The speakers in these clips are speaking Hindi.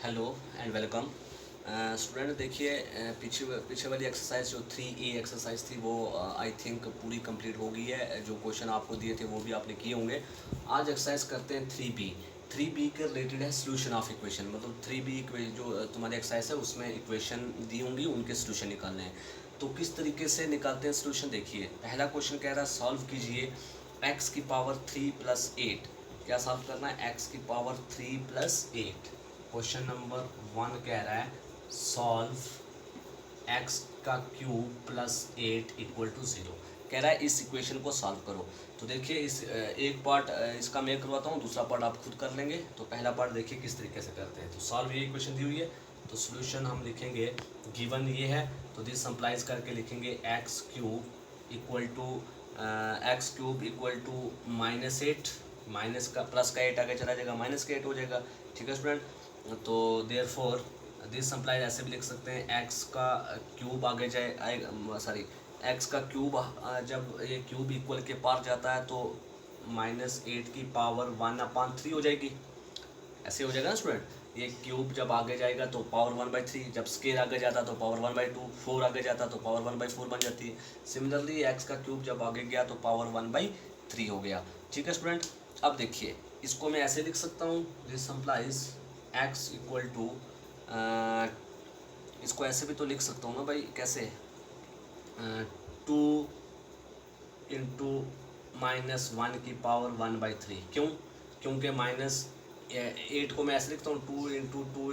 Hello and welcome student. देखिए पीछे पीछे वाली एक्सरसाइज जो 3A एक्सरसाइज थी वो आई थिंक पूरी कंप्लीट हो गई है। जो क्वेश्चन आपको दिए थे वो भी आपने किए होंगे। आज एक्सरसाइज करते हैं 3B। 3B के रिलेटेड है सोल्यूशन ऑफ इक्वेशन, मतलब 3B जो तुम्हारी एक्सरसाइज है उसमें इक्वेशन दी होंगी, उनके सोल्यूशन निकालने हैं। तो किस तरीके से निकालते हैं सोल्यूशन, देखिए पहला क्वेश्चन कह रहा है सॉल्व कीजिए x की पावर 3 प्लस 8। क्या सॉल्व करना है? x की पावर 3 प्लस 8। क्वेश्चन नंबर 1 कह रहा है सॉल्व x का क्यूब प्लस 8 इक्वल टू 0। कह रहा है इस इक्वेशन को सॉल्व करो। तो देखिए इस एक पार्ट इसका मैं करवाता हूँ, दूसरा पार्ट आप खुद कर लेंगे। तो पहला पार्ट देखिए किस तरीके से करते हैं। तो सॉल्व ये इक्वेशन दी हुई है, तो सोल्यूशन हम लिखेंगे, गिवन ये है तो दिस सप्लाइज करके लिखेंगे x cube equal to -8, minus का प्लस का 8 आगे चला जाएगा, माइनस का 8 हो जाएगा। ठीक है स्टूडेंट। तो देयर फोर दिस सप्लाइज ऐसे भी लिख सकते हैं एक्स का क्यूब आगे जाए आएगा, सॉरी एक्स का क्यूब जब ये क्यूब इक्वल के पार जाता है तो -8 की पावर 1/3 हो जाएगी। ऐसे हो जाएगा ना स्टूडेंट। ये क्यूब जब आगे जाएगा तो पावर 1/3, जब स्केयर आगे जाता तो पावर 1/2, 4 आगे जाता तो पावर 1/4 बन जाती है। सिमिलरली एक्स का क्यूब जब आगे गया तो पावर 1/3 हो गया। ठीक है स्टूडेंट। अब देखिए इसको मैं ऐसे लिख सकता हूँ, this implies x equal to, इसको ऐसे भी तो लिख सकता हूँ ना भाई, कैसे 2 इंटू -1 की पावर 1/3। क्यों? क्योंकि -8 को मैं ऐसे लिखता हूँ 2 इंटू 2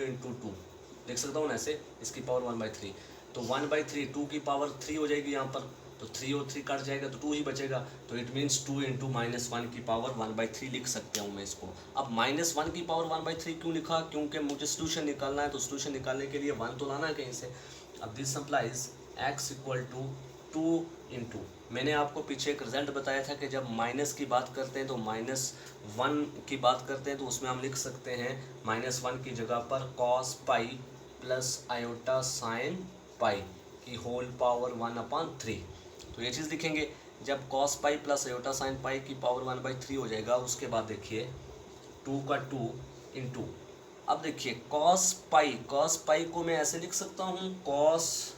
लिख सकता हूँ ना ऐसे, इसकी पावर 1/3। तो 1/3 2 की पावर 3 हो जाएगी यहाँ पर, तो 3 और 3 कट जाएगा तो 2 ही बचेगा। तो इट मीन्स 2 इंटू -1 की पावर 1/3 लिख सकते हूँ मैं इसको। अब -1 की पावर 1/3 क्यों लिखा? क्योंकि मुझे सोल्यूशन निकालना है, तो सोल्यूशन निकालने के लिए 1 तो लाना है कहीं से। अब this implies x equal to 2 into, मैंने आपको पीछे एक रिजल्ट बताया था कि जब माइनस की बात करते हैं तो -1 की बात करते हैं तो उसमें हम लिख सकते हैं -1 की जगह पर cos pi plus iota sine pi की होल पावर 1/3। तो ये चीज़ लिखेंगे। जब cos pi plus iota sine pi की पावर 1/3 हो जाएगा, उसके बाद देखिए 2 का 2 इंटू, अब देखिए cos पाई को मैं ऐसे लिख सकता हूँ cos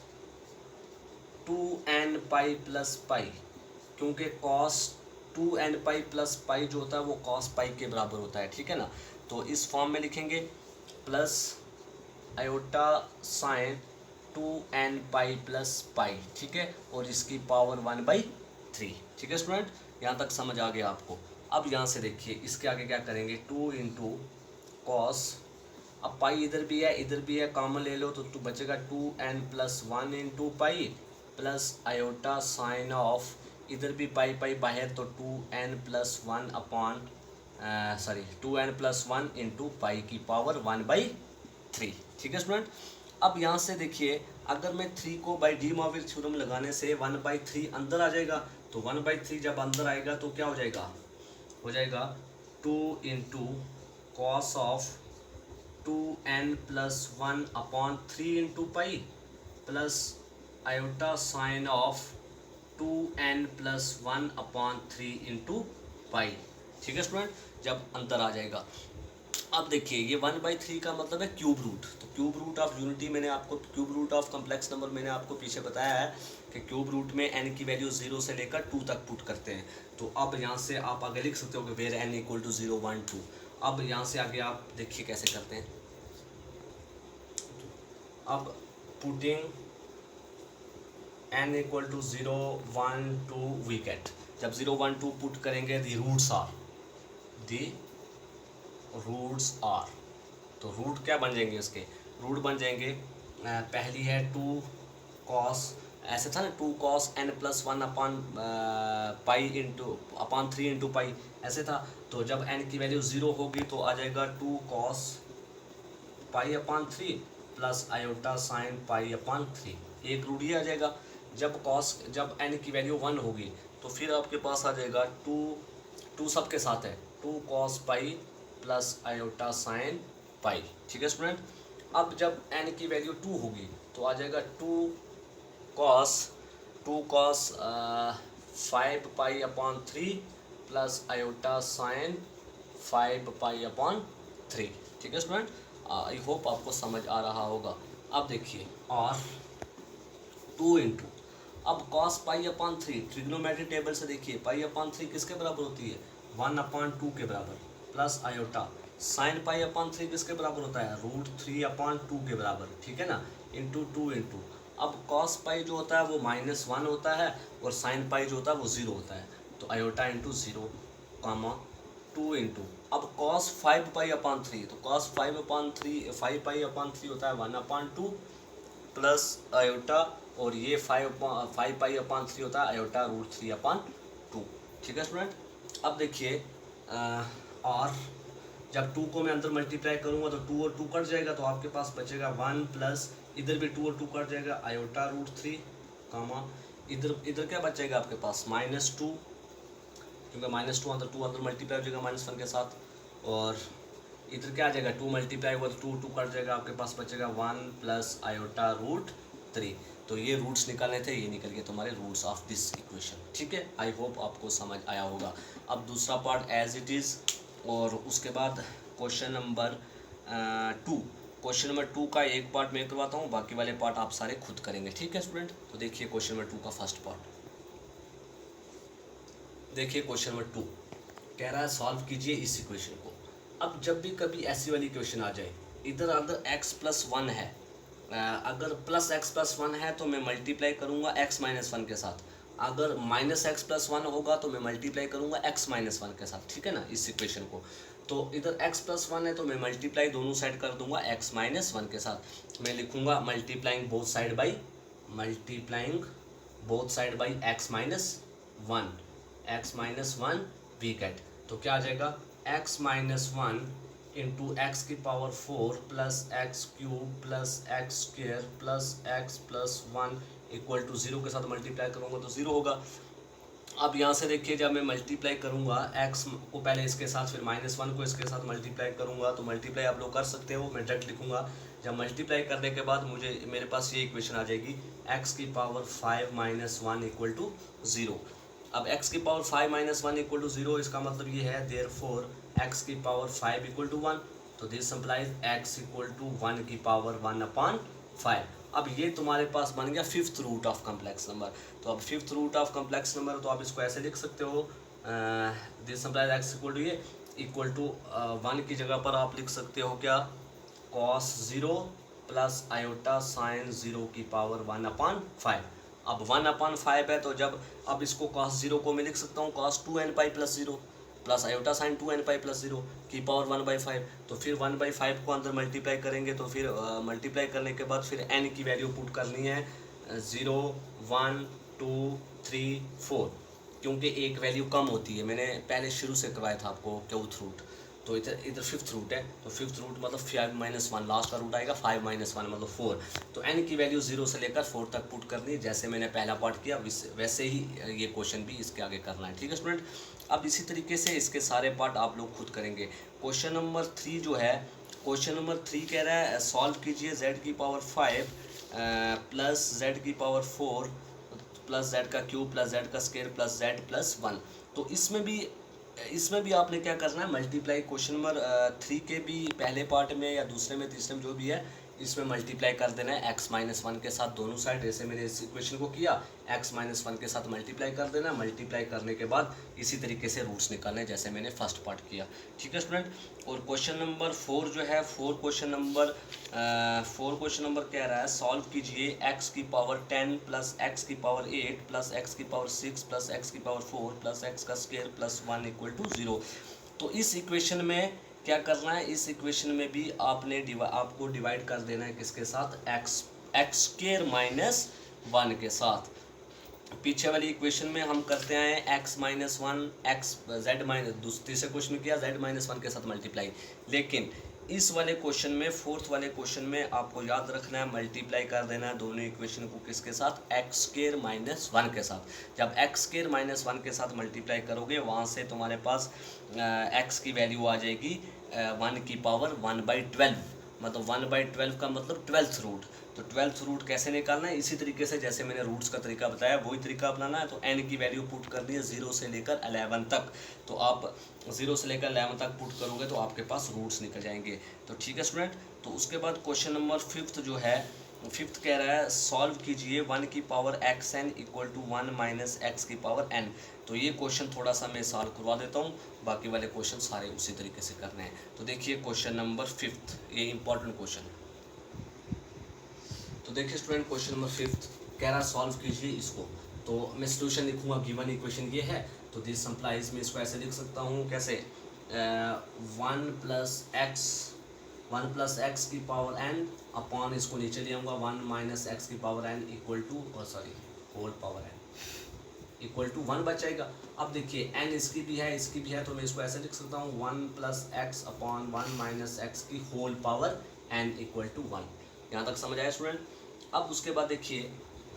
2n pi plus pi, क्योंकि cos 2n pi plus pi जो होता है वो cos पाई के बराबर होता है। ठीक है ना। तो इस फॉर्म में लिखेंगे plus iota sine 2n pi plus pi. ठीक है, और इसकी पावर 1/3। ठीक है स्टूडेंट, यहाँ तक समझ आ गया आपको। अब यहाँ से देखिए इसके आगे क्या करेंगे, 2 इंटू कॉस, अब पाई इधर भी है, कॉमन ले लो तो बचेगा 2n+1 into pi plus iota sine of, इधर भी पाई पाई बाहर तो 2n+1 upon, sorry 2n+1 into pi की पावर 1/3। ठीक है स्टूडेंट। अब यहाँ से देखिए अगर मैं 3 को बाई डी मॉर्विल थ्योरम लगाने से 1/3 अंदर आ जाएगा, तो 1/3 जब अंदर आएगा तो क्या हो जाएगा 2 into cos of 2n+1/3 into pi plus iota sine of 2n+1/3 into pi. ठीक है स्टूडेंट, जब अंतर आ जाएगा। अब देखिए ये 1/3 का मतलब है क्यूब रूट, तो क्यूब रूट ऑफ यूनिटी मैंने आपको, cube root of complex number मैंने आपको पीछे बताया है कि क्यूब रूट में n की वैल्यू 0 से लेकर 2 तक पुट करते हैं। तो अब यहाँ से आप आगे लिख सकते हो कि वेयर n इक्वल टू 0 1 2। अब यहाँ से आगे आप देखिए कैसे करते हैं। अब putting n equal to 0 1 2 we get, जब 0 1 2 पुट करेंगे दी रूट्स आर, तो रूट क्या बन जाएंगे इसके, रूट बन जाएंगे, पहली है 2 कॉस, ऐसे था ना 2 cos n+1 upon pi into upon 3 into pi, ऐसे था। तो जब n की वैल्यू 0 होगी तो आ जाएगा 2 cos pi upon 3 plus iota sine pi upon 3, एक रूट ही आ जाएगा। जब n की वैल्यू 1 होगी तो फिर आपके पास आ जाएगा 2 सबके साथ है 2 cos pi plus iota sine pi. ठीक है स्टूडेंट। अब जब n की वैल्यू 2 होगी तो आ जाएगा 2 cos 5 pi upon 3 plus iota sine 5 pi upon 3। ठीक है स्टूडेंट। आई होप आपको समझ आ रहा होगा। अब देखिए, और 2 इंटू, अब cos pi upon 3 trigonometry table से देखिए, पाई अपॉन 3 किसके बराबर होती है, 1/2 के बराबर, plus iota sine pi upon 3 किसके बराबर होता है, √3/2 के बराबर, ठीक है ना, इंटू 2 इंटू, अब कॉस पाई जो होता है वो -1 होता है और साइन पाई जो होता है वो 0 होता है, तो आयोटा इंटू 0 कामा 2 इंटू, अब कॉस 5 पाई अपॉन 3, तो कॉस 5 पाई अपॉन 3 होता है 1/2 प्लस आयोटा, और ये 5 पाई अपॉन 3 होता है आयोटा √3/2, ठीक है स्टूडेंट। अब देखिए और जब 2 को मैं अंदर मल्टीप्लाई करूँगा तो 2 और 2 कट जाएगा, तो आपके पास बचेगा 1 प्लस इधर भी 2 और 2 कट जाएगा आयोटा √3 कामा इधर इधर क्या बचेगा आपके पास -2, क्योंकि -2 अंदर मल्टीप्लाई हो जाएगा -1 के साथ, और इधर क्या आ जाएगा 2 मल्टीप्लाई हुआ तो 2 कट जाएगा, आपके पास बचेगा 1 प्लस आयोटा √3। तो ये रूट्स निकालने थे, ये निकल गए तुम्हारे रूट्स ऑफ दिस इक्वेशन, ठीक है। आई होप आपको समझ आया होगा। अब दूसरा पार्ट एज इट इज़, और उसके बाद क्वेश्चन नंबर 2, क्वेश्चन नंबर 2 का एक पार्ट मैं करवाता हूँ, बाकी वाले पार्ट आप सारे खुद करेंगे, ठीक है स्टूडेंट। तो देखिए क्वेश्चन नंबर 2 का फर्स्ट पार्ट, देखिए क्वेश्चन नंबर 2 कह रहा है सॉल्व कीजिए इस इक्वेशन को। अब जब भी कभी ऐसी वाली इक्वेशन आ जाए, इधर अगर x+1 है, अगर +x+1 है तो मैं मल्टीप्लाई करूँगा x-1 के साथ, अगर -x+1 होगा तो मैं मल्टीप्लाई करूँगा x-1 के साथ, ठीक है ना, इस इक्वेशन को। तो इधर x+1 है तो मैं मल्टीप्लाई दोनों साइड कर दूंगा x-1 के साथ, मैं लिखूँगा multiplying both side by x-1 we get, तो क्या आ जाएगा x-1 into x⁴ plus x³ plus x² plus x+1 equal to 0 के साथ मल्टीप्लाई करूँगा तो 0 होगा। अब यहाँ से देखिए, जब मैं मल्टीप्लाई करूँगा x को पहले इसके साथ, फिर -1 को इसके साथ मल्टीप्लाई करूँगा, तो मल्टीप्लाई आप लोग कर सकते हो, मैं डायरेक्ट लिखूँगा। जब मल्टीप्लाई करने के बाद मेरे पास ये इक्वेशन आ जाएगी x⁵ - 1 इक्वल टू 0। अब x⁵ - 1 इक्वल टू 0, इसका मतलब ये है देयरफॉर x⁵ इक्वल टू 1, तो this implies x equal to 1/1/5। अब ये तुम्हारे पास बन गया 5th root of complex number. तो अब 5th root of complex number, तो आप इसको ऐसे लिख सकते हो, this implies x equal to ये इक्वल टू 1 की जगह पर आप लिख सकते हो क्या, cos 0 प्लस आयोटा साइन 0⁵1/5। अब 1/5 है, तो जब अब इसको cos 0 को मैं लिख सकता हूँ cos 2nπ + 0 plus iota sine 2nπ + 0 की पावर 1/5। तो फिर 1/5 को अंदर मल्टीप्लाई करेंगे, तो फिर मल्टीप्लाई करने के बाद फिर n की वैल्यू पुट करनी है 0 1 2 3 4, क्योंकि एक वैल्यू कम होती है, मैंने पहले शुरू से करवाया था आपको 4th रूट, तो इधर 5th रूट है, तो 5th रूट मतलब 5 - 1, लास्ट का रूट आएगा 5 - 1 मतलब 4। तो n की वैल्यू 0 से लेकर 4 तक पुट करनी है, जैसे मैंने पहला पार्ट किया वैसे ही ये क्वेश्चन भी इसके आगे करना है, ठीक है स्टूडेंट। अब इसी तरीके से इसके सारे पार्ट आप लोग खुद करेंगे। क्वेश्चन नंबर 3 जो है, क्वेश्चन नंबर 3 कह रहा है सॉल्व कीजिए z⁵ plus z⁴ plus z³ plus z² plus z+1। तो इसमें भी आपने क्या करना है, मल्टीप्लाई क्वेश्चन नंबर 3 के भी पहले पार्ट में या दूसरे में तीसरे में जो भी है, इसमें मल्टीप्लाई कर देना है x-1 के साथ दोनों साइड, जैसे मैंने इस इक्वेशन को किया x-1 के साथ मल्टीप्लाई कर देना। मल्टीप्लाई करने के बाद इसी तरीके से रूट्स निकालने जैसे मैंने फर्स्ट पार्ट किया, ठीक है स्टूडेंट। और क्वेश्चन नंबर 4 जो है, 4 क्वेश्चन नंबर कह रहा है सॉल्व कीजिए x⁻10 plus x⁸ plus x�6 plus x⁴ plus x² plus 1 equal to 0। तो इस इक्वेशन में क्या करना है, इस इक्वेशन में भी आपको डिवाइड कर देना है किसके साथ, x² - 1 के साथ। पीछे वाली इक्वेशन में हम करते हैं x-1 तीसरे क्वेश्चन में किया z-1 के साथ मल्टीप्लाई, लेकिन इस वाले क्वेश्चन में 4th वाले क्वेश्चन में आपको याद रखना है मल्टीप्लाई कर देना है दोनों इक्वेशन को किसके साथ, x² - 1 के साथ। जब x² - 1 के साथ मल्टीप्लाई करोगे, वहाँ से तुम्हारे पास x की वैल्यू आ जाएगी 1 की पावर 1/12, मतलब 1/12 का मतलब 12th रूट। तो 12th रूट कैसे निकालना है, इसी तरीके से जैसे मैंने रूट्स का तरीका बताया वही तरीका अपनाना है। तो n की वैल्यू पुट करनी है 0 से लेकर 11 तक। तो आप 0 से लेकर 11 तक पुट करोगे तो आपके पास रूट्स निकल जाएंगे। तो ठीक है स्टूडेंट। तो उसके बाद क्वेश्चन नंबर 5 जो है, 5 कह रहा है सॉल्व कीजिए 1 की power xn equal to 1 minus x की पावर n। तो ये क्वेश्चन थोड़ा सा मैं सॉल्व करवा देता हूँ, बाकी वाले क्वेश्चन सारे उसी तरीके से करने हैं। तो देखिए क्वेश्चन नंबर 5, ये इंपॉर्टेंट क्वेश्चन है। तो देखिए स्टूडेंट क्वेश्चन नंबर 5 कह रहा सॉल्व कीजिए इसको। तो मैं सॉल्यूशन लिखूंगा, गिवन इक्वेशन ये है। तो दिस सिंप्लाइज में इसको ऐसे लिख सकता हूँ, कैसे 1 प्लस एक्स की पावर n अपॉन, इसको नीचे ले आऊँगा 1 माइनस एक्स की power n equal to whole power n equal to 1 बचेगा। अब देखिए n इसकी भी है इसकी भी है, तो मैं इसको ऐसे लिख सकता हूँ 1 plus x upon 1 minus x की whole power n equal to 1। यहाँ तक समझ आया स्टूडेंट। अब उसके बाद देखिए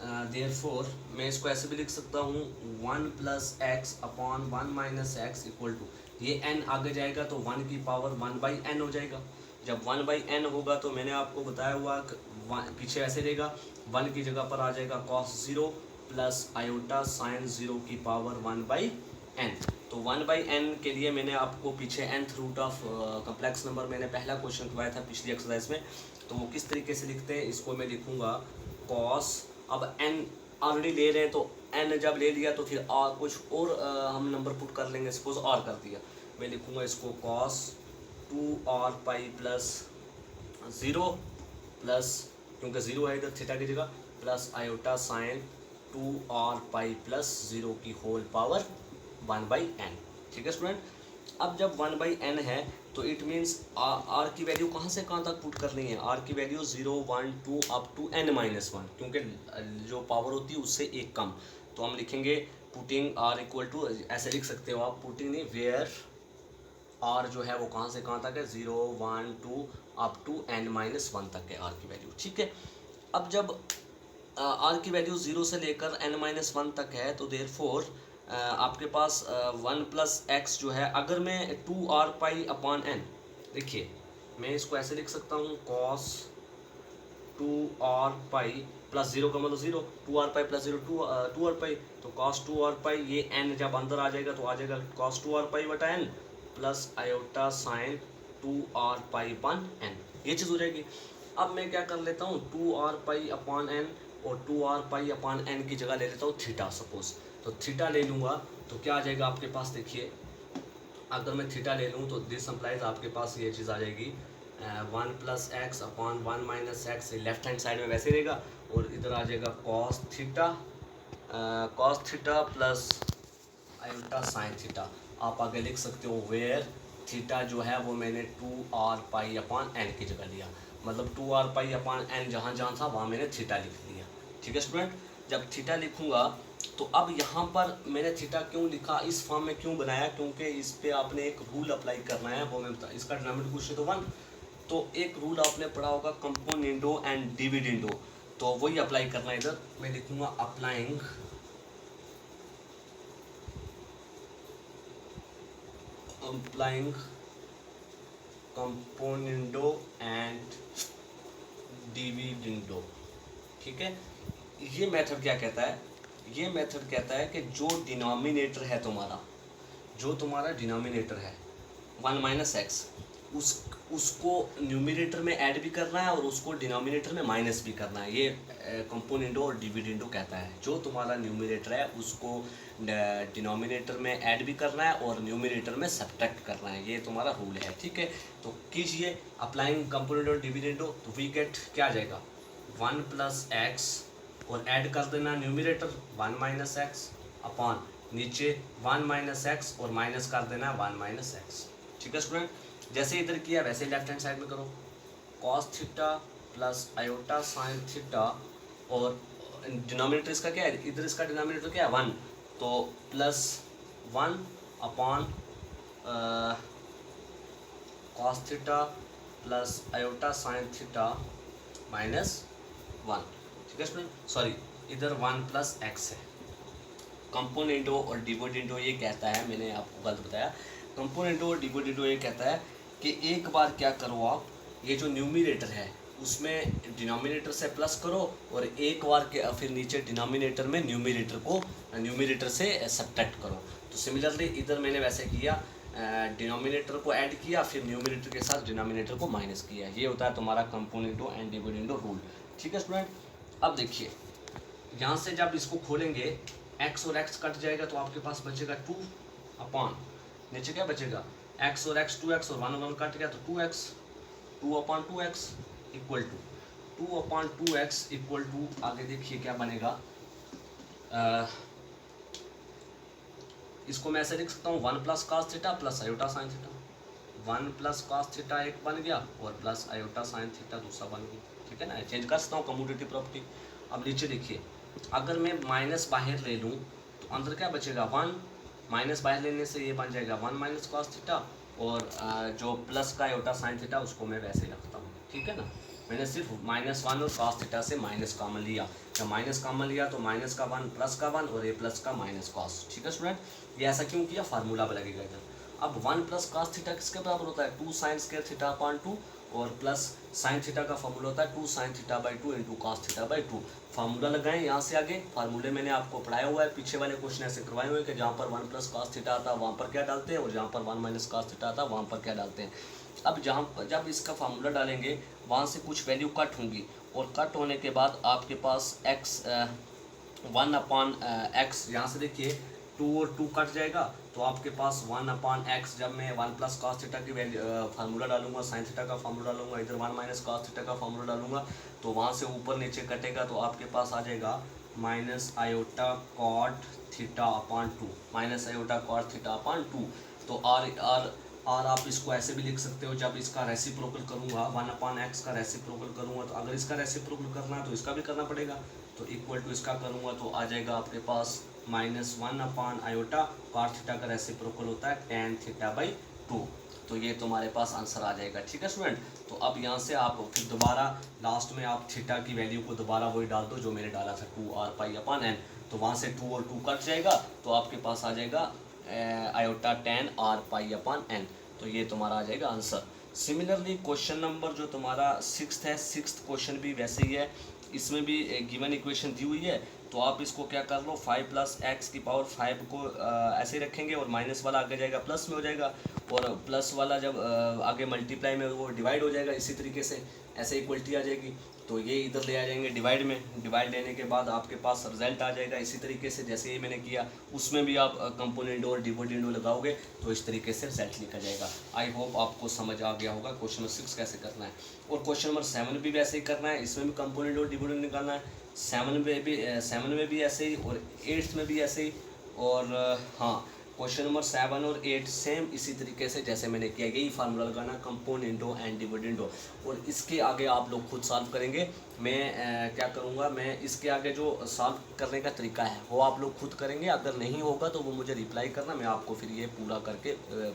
देयरफॉर मैं इसको ऐसे भी लिख सकता हूँ 1 plus x upon 1 minus x equal to, ये n आगे जाएगा तो 1 की पावर 1/n हो जाएगा। जब 1/n होगा तो मैंने आपको बताया हुआ पीछे ऐसे रहेगा, 1 की जगह पर आ जाएगा cos 0 प्लस आयोटा साइन 0 की पावर 1/n। तो 1/n के लिए मैंने आपको पीछे nth root of complex number मैंने पहला क्वेश्चन करवाया था पिछली एक्सरसाइज में। तो वो किस तरीके से लिखते हैं, इसको मैं लिखूंगा cos, अब n ऑलरेडी ले रहे हैं तो n जब ले लिया तो फिर और कुछ और हम नंबर पुट कर लेंगे। सपोज और कर दिया, मैं लिखूंगा इसको cos 2r pi plus 0 plus, क्योंकि 0 है इधर थीटा की जगह, plus iota sine 2r pi plus 0 की होल पावर 1/n। ठीक है स्टूडेंट। अब जब 1/n है तो इट मीन्स r की वैल्यू कहाँ से कहाँ तक पुट करनी है, r की वैल्यू 0 1 2 अप टू n-1, क्योंकि जो पावर होती है उससे एक कम। तो हम लिखेंगे पुटिंग r इक्वल टू, ऐसे लिख सकते हो आप, पुटिंग नहीं, वेयर r जो है वो कहाँ से कहाँ तक है, 0 1 2 अप टू n-1 तक है r की वैल्यू। ठीक है। अब जब r की वैल्यू 0 से लेकर n-1 तक है तो देयरफॉर आपके पास 1 प्लस एक्स जो है, अगर मैं 2r पाई अपॉन n, देखिए मैं इसको ऐसे लिख सकता हूँ cos 2r पाई प्लस 0 का मतलब 0, 2r पाई प्लस 0 2r पाई, तो cos 2r पाई, ये n जब अंदर आ जाएगा तो आ जाएगा cos 2r पाई बटा n plus iota sine 2r पाई अपन n, ये चीज़ हो जाएगी। अब मैं क्या कर लेता हूँ 2r पाई अपॉन n और 2r पाई अपॉन n की जगह ले लेता हूँ थीटा सपोज। तो थीटा ले लूँगा तो क्या आ जाएगा आपके पास, देखिए अगर मैं थीटा ले लूँ तो दिस इम्प्लाइज आपके पास ये चीज़ आ जाएगी 1 plus x upon 1 minus x, left hand side में वैसे रहेगा, और इधर आ जाएगा cos theta plus iota sine theta. आप आगे लिख सकते हो वेयर थीटा जो है वो मैंने 2r पाई अपॉन n की जगह लिया, मतलब 2r पाई अपॉन n जहाँ जहाँ था वहाँ मैंने थीटा लिख लिया। ठीक है स्टूडेंट। जब थीटा लिखूँगा तो अब यहाँ पर मैंने थीटा क्यों लिखा, इस फॉर्म में क्यों बनाया, क्योंकि इस पे आपने एक रूल अप्लाई करना है, वो मैं बता, इसका डिनोमिनेटर पूछे तो 1, तो एक रूल आपने पढ़ा होगा कंपोनेंडो एंड डिविडेंडो, तो वही अप्लाई करना है इधर। मैं लिखूंगा अप्लाइंग कंपोनेंडो एंड डिविडेंडो। ठीक है। ये मेथड क्या कहता है, ये मेथड कहता है कि जो डिनोमिनेटर है तुम्हारा, जो तुम्हारा डिनोमिनेटर है 1 माइनस एक्स, उसको न्यूमिनेटर में ऐड भी करना है और उसको डिनोमिनेटर में माइनस भी करना है। ये कंपोनेंडो और डिविडेंडो कहता है, जो तुम्हारा न्यूमिनेटर है उसको डिनोमिनेटर में ऐड भी करना है और न्यूमिनेटर में सब्ट्रैक्ट करना है, ये तुम्हारा रूल है। ठीक है। तो कीजिए अप्लाइंग कंपोनेंडो और डिविडेंडो, तो वी गेट क्या आ जाएगा 1 प्लस एक्स और ऐड कर देना न्यूमिनेटर 1 माइनस एक्स अपॉन नीचे 1 माइनस एक्स और माइनस कर देना 1 माइनस एक्स। ठीक है स्टूडेंट। जैसे इधर किया वैसे लेफ्ट हैंड साइड में करो, cos theta plus iota sine theta, और डिनोमिनेटर इसका क्या है, इधर इसका डिनोमिनेटर क्या है 1, तो plus 1 upon cos theta plus iota sine theta minus 1। ठीक है स्टूडेंट। सॉरी, इधर 1 प्लस एक्स है। कंपोनेंडो और डिविडेंडो ये कहता है, मैंने आपको गलत बताया, कंपोनेंडो और डिविडेंडो ये कहता है कि एक बार क्या करो आप, ये जो न्यूमिनेटर है उसमें डिनोमिनेटर से प्लस करो और एक बार के फिर नीचे डिनोमिनेटर में न्यूमिनेटर से सब्ट्रैक्ट करो। तो सिमिलरली इधर मैंने वैसे किया, डिनोमिनेटर को ऐड किया फिर न्यूमिनेटर के साथ डिनोमिनेटर को माइनस किया। ये होता है तुम्हारा कंपोनेंटो एंड डिविडेंडो रूल। ठीक है स्टूडेंट, अब देखिए यहाँ से जब इसको खोलेंगे x और x कट जाएगा तो आपके पास बचेगा 2 अपॉन, नीचे क्या बचेगा x और x 2x और 1 1 कट गया तो 2x, 2 upon 2x equal to 2 upon 2x equal to आगे देखिए क्या बनेगा। इसको मैं ऐसे लिख सकता हूँ 1 plus cos theta plus iota sine theta. 1 plus cos theta एक बन गया और प्लस आयोटा साइन थीटा दूसरा बन गया। ठीक है ना, चेंज कर सकता हूँ कम्यूटेटिव प्रॉपर्टी। अब नीचे देखिए अगर मैं माइनस बाहर ले लूँ तो अंदर क्या बचेगा 1, माइनस बाहर लेने से ये बन जाएगा 1 माइनस कॉस थीटा और जो प्लस का आयोटा साइन थीटा उसको मैं वैसे ही रखता हूँ। ठीक है ना, मैंने सिर्फ -1 और कॉस थीटा से माइनस कॉमन लिया, जब माइनस कॉमन लिया तो माइनस का 1 प्लस का 1 और ये प्लस का माइनस कॉस। ठीक है स्टूडेंट, ये ऐसा क्यों किया, फार्मूला लगेगा इधर। अब 1 प्लस कॉस थीटा किसके बराबर होता है 2 साइन स्क्वायर थीटा अपॉन 2 और प्लस साइन थीटा का फार्मूला होता है 2 sine theta by 2 into cos theta by 2। Formula लगाएं यहाँ से आगे, फार्मूले मैंने आपको पढ़ाया हुआ है, पीछे वाले क्वेश्चन ऐसे करवाए हुए हैं कि जहाँ पर 1 प्लस कॉस थीटा आता है वहाँ पर क्या डालते हैं और जहाँ पर 1 माइनस कॉस थीटा आता है वहाँ पर क्या डालते हैं। अब जब इसका फार्मूला डालेंगे वहाँ से कुछ वैल्यू कट होंगी और कट होने के बाद आपके पास x 1 अपॉन एक्स, यहाँ से देखिए 2 और 2 कट जाएगा तो आपके पास 1 अपॉन एक्स, जब मैं 1 प्लस कॉस थीटा की वैल्यू फार्मूला डालूंगा, साइन थीटा का फार्मूला डालूंगा, इधर 1 माइनस कॉस थीटा का फार्मूला डालूंगा तो वहाँ से ऊपर नीचे कटेगा तो आपके पास आ जाएगा minus iota cot theta upon 2, minus iota cot theta upon 2। तो आर आप इसको ऐसे भी लिख सकते हो, जब इसका रेसिप्रोकल करूँगा 1 अपॉन एक्स का रेसिप्रोकल करूँगा तो अगर इसका रेसिप्रोकल करना है तो इसका भी करना पड़ेगा, तो इक्वल टू इसका करूँगा तो आ जाएगा आपके पास -1 अपॉन आयोटा कॉट थीटा का रेसिप्रोकल होता है tan थीटा बाई 2। तो ये तुम्हारे पास आंसर आ जाएगा। ठीक है स्टूडेंट, तो अब यहाँ से आप फिर दोबारा लास्ट में आप थीटा की वैल्यू को दोबारा वही डाल दो जो मैंने डाला था 2r पाई अपॉन n, तो वहाँ से 2 और 2 कट जाएगा तो आपके पास आ जाएगा iota tan r pi upon n। तो ये तुम्हारा आ जाएगा आंसर। सिमिलरली क्वेश्चन नंबर जो तुम्हारा 6th है, 6th क्वेश्चन भी वैसे ही है, इसमें भी गिवन इक्वेशन दी हुई है तो आप इसको क्या कर लो 5 प्लस एक्स की पावर 5 को ऐसे ही रखेंगे और माइनस वाला आगे जाएगा प्लस में हो जाएगा और प्लस वाला जब आगे मल्टीप्लाई में वो डिवाइड हो जाएगा, इसी तरीके से ऐसे इक्वलिटी आ जाएगी तो ये इधर ले आ जाएंगे डिवाइड में, डिवाइड लेने के बाद आपके पास रिजल्ट आ जाएगा इसी तरीके से जैसे ये मैंने किया, उसमें भी आप कंपोनेंट और डिविडेंड लगाओगे तो इस तरीके से रिजल्ट लिखा जाएगा। आई होप आपको समझ आ गया होगा क्वेश्चन नंबर 6 कैसे करना है। और क्वेश्चन नंबर 7 भी वैसे ही करना है, इसमें भी कंपोनेंट और डिविडेंड निकालना है, 7 में भी ऐसे ही और 8th में भी ऐसे ही। और हाँ, क्वेश्चन नंबर 7 और 8 सेम इसी तरीके से जैसे मैंने किया, यही फार्मूला लगाना कंपोनेंटो एंड डिविडेंडो। और इसके आगे आप लोग खुद सॉल्व करेंगे, मैं क्या करूँगा, मैं इसके आगे जो सॉल्व करने का तरीका है वो आप लोग खुद करेंगे, अगर नहीं होगा तो वो मुझे रिप्लाई करना, मैं आपको फिर ये पूरा करके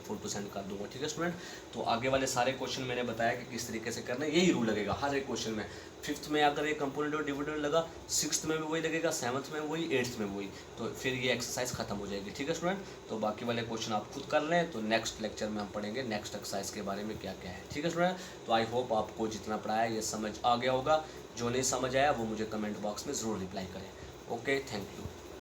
फोटो सेंड कर दूँगा। ठीक है स्टूडेंट, तो आगे वाले सारे क्वेश्चन मैंने बताया कि किस तरीके से करना है, यही रूल लगेगा हर एक क्वेश्चन में। 5th में अगर एक कंपोनेंट और डिविडेंड लगा, 6th में भी वही लगेगा, 7th में वही, 8th में वही, तो फिर ये एक्सरसाइज खत्म हो जाएगी। ठीक है स्टूडेंट, तो बाकी वाले क्वेश्चन आप खुद कर लें, तो नेक्स्ट लेक्चर में हम पढ़ेंगे नेक्स्ट एक्सरसाइज के बारे में क्या क्या है। ठीक है स्टूडेंट, तो आई होप आपको जितना पढ़ाया ये समझ आ गया होगा, जो नहीं समझ आया वो मुझे कमेंट बॉक्स में ज़रूर रिप्लाई करें। Okay, thank you.